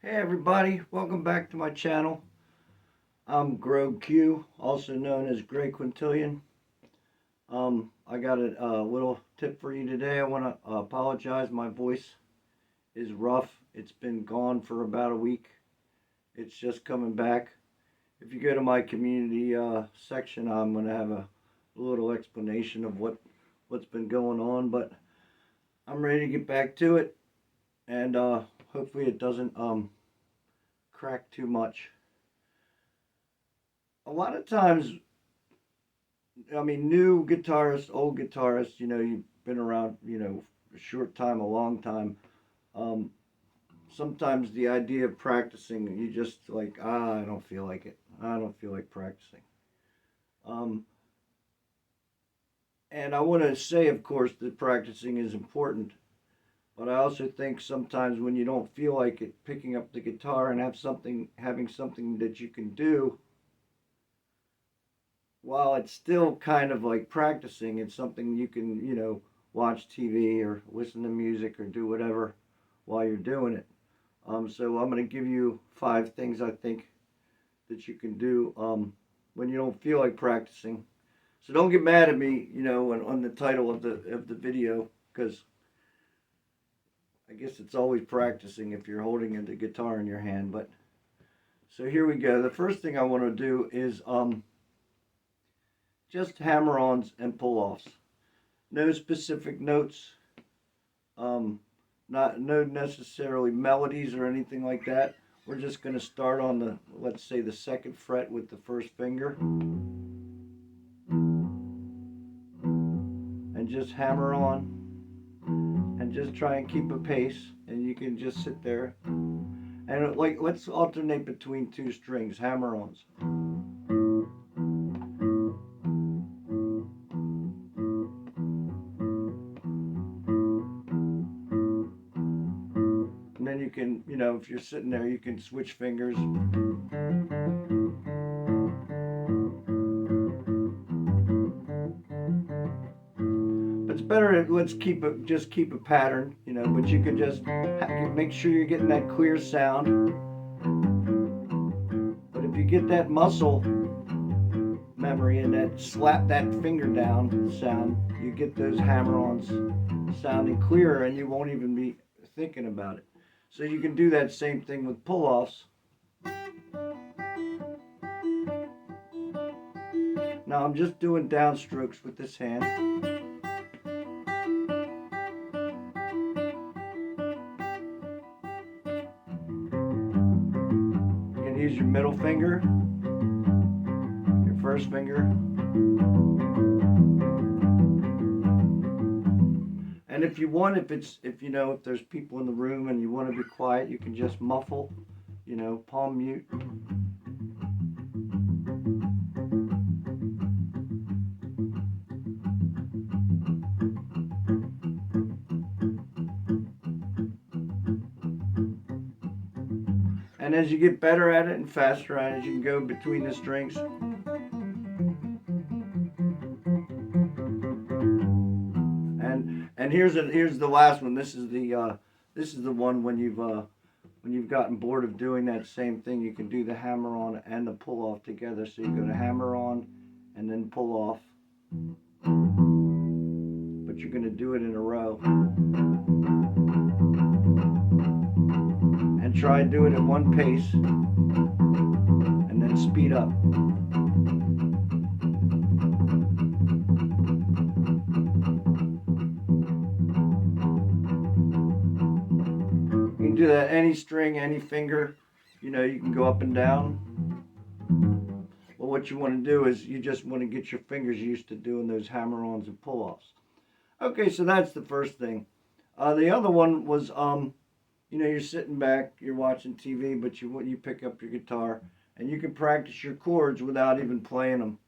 Hey everybody, welcome back to my channel. I'm Grog Q, also known as Grey Quintillion. I got a little tip for you today. I want to apologize. My voice is rough. It's been gone for about a week. It's just coming back. If you go to my community section, I'm going to have a little explanation of what's been going on. But I'm ready to get back to it, and hopefully it doesn't crack too much. A lot of times, I mean, new guitarists, old guitarists, you've been around, a short time, a long time. Um, Sometimes the idea of practicing, you just like, I don't feel like it. I don't feel like practicing. Um, and I want to say, of course, that practicing is important. But I also think sometimes when you don't feel like it, picking up the guitar and having something that you can do, while it's still kind of like practicing, it's something you can, watch TV or listen to music or do whatever while you're doing it. So I'm going to give you 5 things I think that you can do when you don't feel like practicing. So don't get mad at me, on the title of the video, because I guess it's always practicing if you're holding the guitar in your hand. But so here we go. The first thing I want to do is just hammer-ons and pull-offs. No specific notes, no necessarily melodies or anything like that. We're just going to start on the, let's say, the 2nd fret with the 1st finger, and just hammer on, and just try and keep a pace. And you can just sit there and let's alternate between 2 strings, hammer-ons. And then you can, if you're sitting there, you can switch fingers. But it's better, just keep a pattern, but you can just make sure you're getting that clear sound. But if you get that muscle memory and that slap that finger down sound, you get those hammer-ons sounding clearer, and you won't even be thinking about it. So you can do that same thing with pull-offs. Now I'm just doing downstrokes with this hand. You can use your middle finger, your 1st finger. And if you want, if there's people in the room and you want to be quiet, you can just muffle, palm mute. And as you get better at it and faster at it, you can go between the strings. And here's the last one. This is the one when you've gotten bored of doing that same thing, you can do the hammer-on and the pull-off together. So you go to hammer-on and then pull-off, but you're going to do it in a row. And try and do it at one pace, and then speed up. You can do that any string, any finger. You can go up and down. Well, what you want to do is you just want to get your fingers used to doing those hammer-ons and pull-offs. Okay, so that's the first thing. The other one was, you're sitting back, you're watching TV, but you pick up your guitar, and you can practice your chords without even playing them.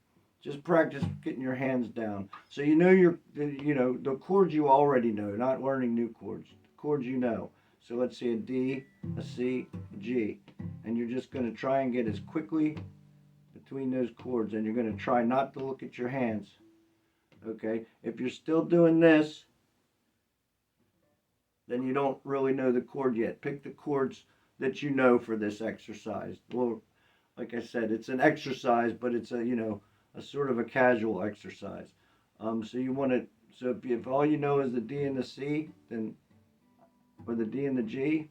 Just practice getting your hands down. So the chords you already know, not learning new chords. The chords you know. So let's say a D, a C, a G. And you're just going to try and get as quickly between those chords, and you're going to try not to look at your hands. Okay? If you're still doing this, then you don't really know the chord yet. Pick the chords that you know for this exercise. Well, like I said, it's an exercise, but it's a, you know, a sort of a casual exercise. So you want to, so if all you know is the D and the C, then, or the D and the G,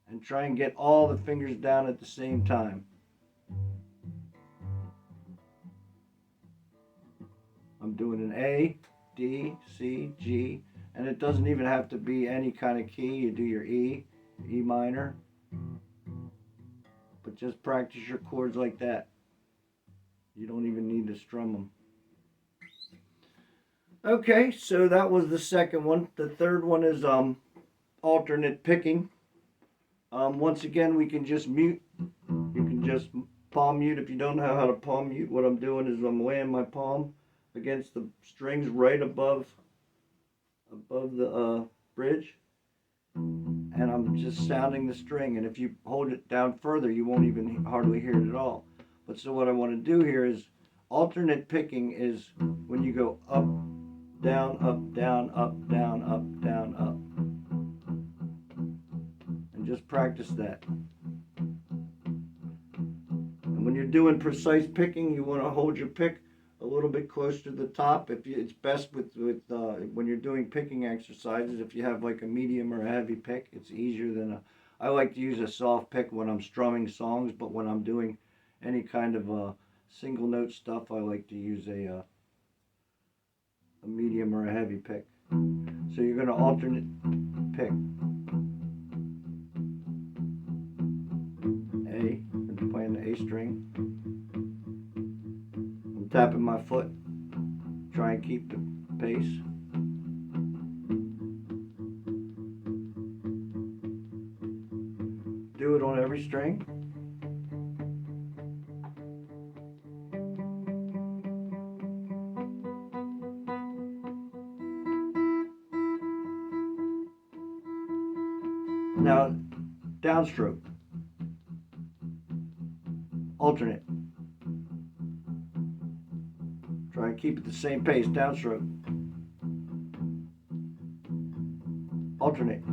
and try and get all the fingers down at the same time. I'm doing an A, D, C, G, and it doesn't even have to be any kind of key. You do your E, E minor, but just practice your chords like that. You don't even need to strum them. Okay, so that was the second one. The third one is alternate picking. Once again, we can just mute. You can just palm mute. If you don't know how to palm mute, what I'm doing is I'm laying my palm against the strings right above the bridge, and I'm just sounding the string. And if you hold it down further, you won't even hardly hear it at all. But so what I want to do here is alternate picking is when you go up, down, up, down, up, down, up, down, up. And just practice that. And when you're doing precise picking, you want to hold your pick a little bit closer to the top. It's best with when you're doing picking exercises, if you have like a medium or a heavy pick, it's easier than I like to use a soft pick when I'm strumming songs, but when I'm doing any kind of single note stuff, I like to use a medium or a heavy pick. So you're going to alternate pick. A, I'm playing the A string. I'm tapping my foot, try and keep the pace. Do it on every string. Now, downstroke, alternate. Try and keep it the same pace, downstroke, alternate.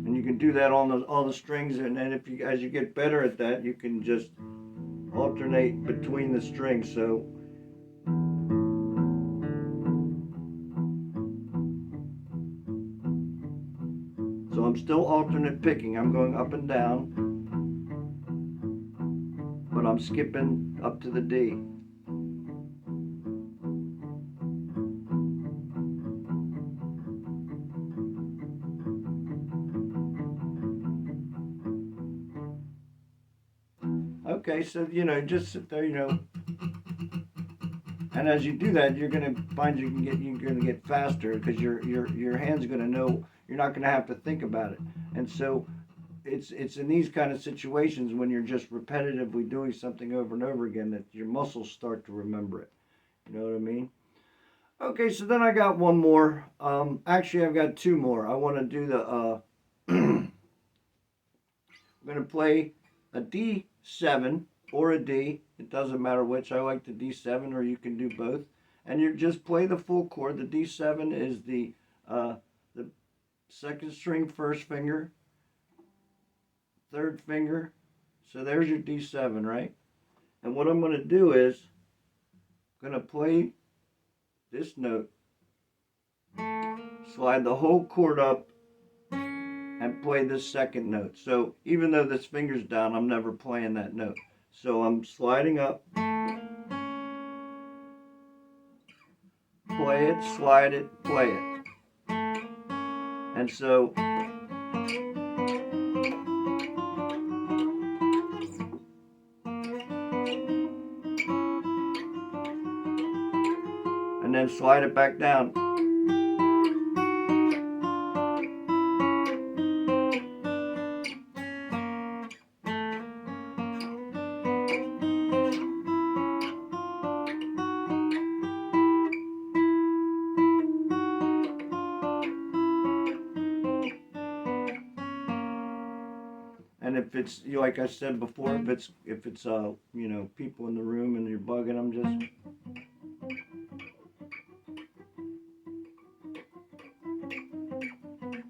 You can do that on all the strings, and then as you get better at that, you can just alternate between the strings. So I'm still alternate picking. I'm going up and down, but I'm skipping up to the D. Okay, so just sit there, and as you do that, you're gonna find you're gonna get faster because your hand's gonna know. You're not gonna have to think about it, and so it's in these kind of situations when you're just repetitively doing something over and over again that your muscles start to remember it. You know what I mean? Okay, so then I got one more. Actually, I've got two more. I want to do the. I'm gonna play a D7 or a D. It doesn't matter which. I like the D7, or you can do both. And you just play the full chord. The D7 is the second string first finger, third finger. So there's your D7, right? And what I'm going to do is I'm going to play this note, slide the whole chord up, and play this second note. So even though this finger's down, I'm never playing that note. So I'm sliding up, play it, slide it, play it. And so and then slide it back down. And if it's, like I said before, if it's you know, people in the room and you're bugging them, just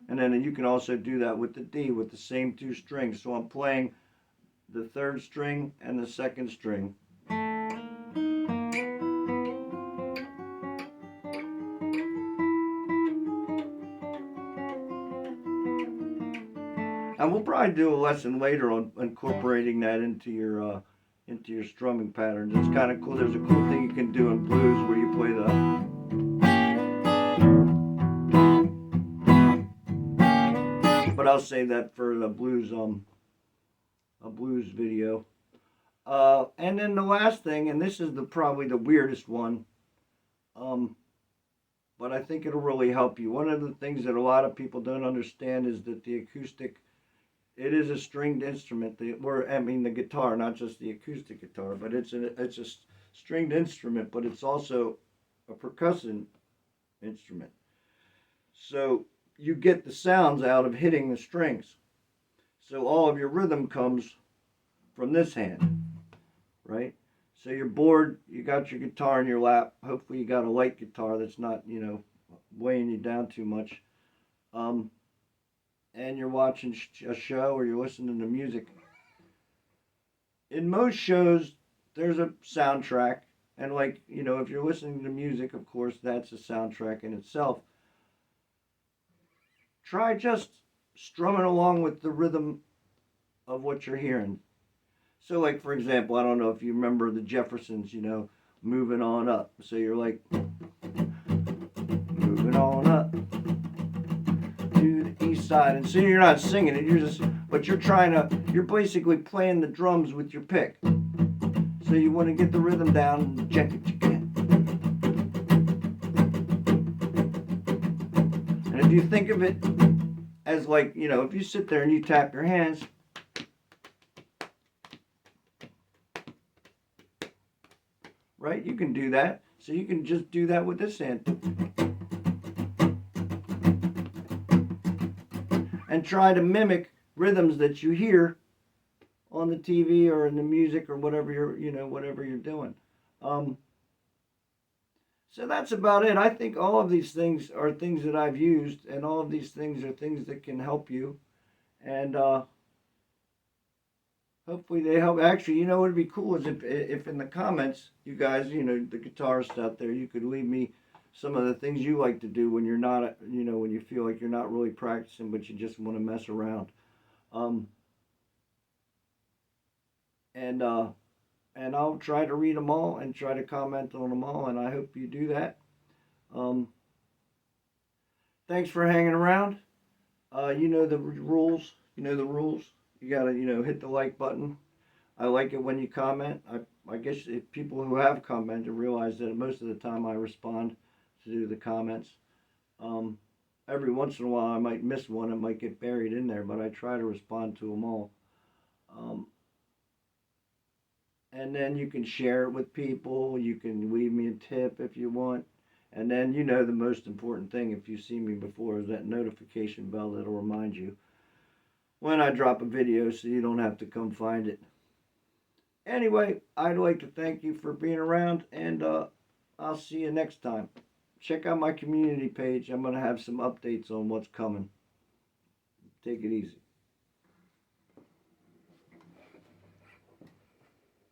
and then you can also do that with the D with the same 2 strings. So I'm playing the 3rd string and the 2nd string. And we'll probably do a lesson later on incorporating that into your strumming patterns. It's kind of cool. There's a cool thing you can do in blues where you play but I'll save that for the blues a blues video. And then the last thing, and this is probably the weirdest one, but I think it'll really help you. One of the things that a lot of people don't understand is that the acoustic, it is a stringed instrument. I mean the guitar, not just the acoustic guitar, but it's a stringed instrument, but it's also a percussion instrument. So you get the sounds out of hitting the strings. So all of your rhythm comes from this hand, right? So you're bored, you got your guitar in your lap. Hopefully you got a light guitar that's not, you know, weighing you down too much. And you're watching a show or you're listening to music. In most shows, there's a soundtrack. And like, you know, if you're listening to music, of course, that's a soundtrack in itself. Try just strumming along with the rhythm of what you're hearing. So like, for example, I don't know if you remember the Jeffersons, you know, moving on up. So you're like, moving on up to the east side. And so you're not singing it, but you're basically playing the drums with your pick. So you want to get the rhythm down and check it, you can. And if you think of it as like, you know, if you sit there and you tap your hands, right, you can do that. So you can just do that with this hand. And try to mimic rhythms that you hear on the TV or in the music or whatever whatever you're doing. So that's about it. I think all of these things are things that I've used, and all of these things are things that can help you. And hopefully they help. Actually, you know what would be cool is if in the comments, you guys, you know, the guitarists out there, you could leave me some of the things you like to do when you're not, you know, when you feel like you're not really practicing, but you just want to mess around. And I'll try to read them all and try to comment on them all, and I hope you do that. Thanks for hanging around. You know the rules. You know the rules. You gotta, you know, hit the like button. I like it when you comment. I guess if people who have commented realize that most of the time I respond to do the comments. Every once in a while I might miss one. It might get buried in there, but I try to respond to them all. And then you can share it with people. You can leave me a tip if you want. And then, you know, the most important thing, if you see me before, is that notification bell that'll remind you when I drop a video so you don't have to come find it. Anyway, I'd like to thank you for being around, and I'll see you next time. Check out my community page. I'm going to have some updates on what's coming. Take it easy.